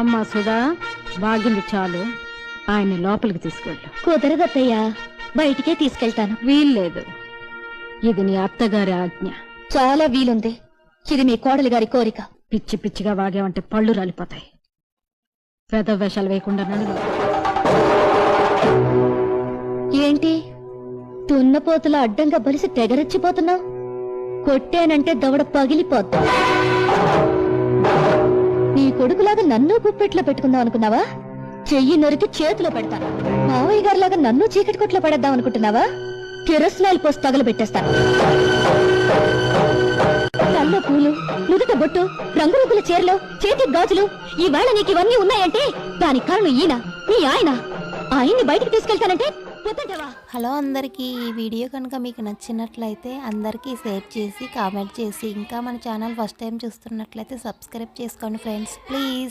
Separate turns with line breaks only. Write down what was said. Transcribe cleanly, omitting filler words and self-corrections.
అమ్మా సుధా, వాగింది చాలు. ఆయన్ని లోపలికి తీసుకెళ్ళు.
కుదరదత్తయ్యా, బయటికే తీసుకెళ్తాను.
వీల్లేదు. ఇది నీ అత్తగారి ఆజ్ఞ.
చాలా వీలుంది. ఇది మీ కోడలి గారి కోరిక.
పిచ్చి పిచ్చిగా వాగావంటే పళ్ళు రాలిపోతాయి. పెద్ద వేషాలు వేయకుండా నన్ను.
ఏంటి తున్నపోతుల అడ్డంగా బలిసి తెగరెచ్చిపోతున్నావు? కొట్టానంటే దవడ పగిలిపోద్దా. నీ కొడుకులాగా నన్ను గుప్పెట్లో పెట్టుకుందాం అనుకున్నావా? చెయ్యి నరికి చేతిలో పెడతాను. మావయ్య గారిలాగా నన్ను చీకటి కొట్లో పడేద్దాం అనుకుంటున్నావా? కిరసనాయిల్ పోసి తగలబెట్టేస్తాను. కళ్ళ పూలు, నుదుట బొట్టు, రంగురంగుల చీరలు, చేతి గాజులు, ఈవేళ నీకు ఇవన్నీ ఉన్నాయంటే దానికి కారణం ఈయన, నీ ఆయన. ఆయన్ని బయటికి తీసుకెళ్తానంటే వద్దంటావా?
హలో అందరికీ, ఈ వీడియో కనుక మీకు నచ్చినట్లయితే అందరికీ షేర్ చేసి కామెంట్ చేసి, ఇంకా మన ఛానల్ ఫస్ట్ టైం చూస్తున్నట్లయితే సబ్స్క్రైబ్ చేసుకోండి ఫ్రెండ్స్, ప్లీజ్.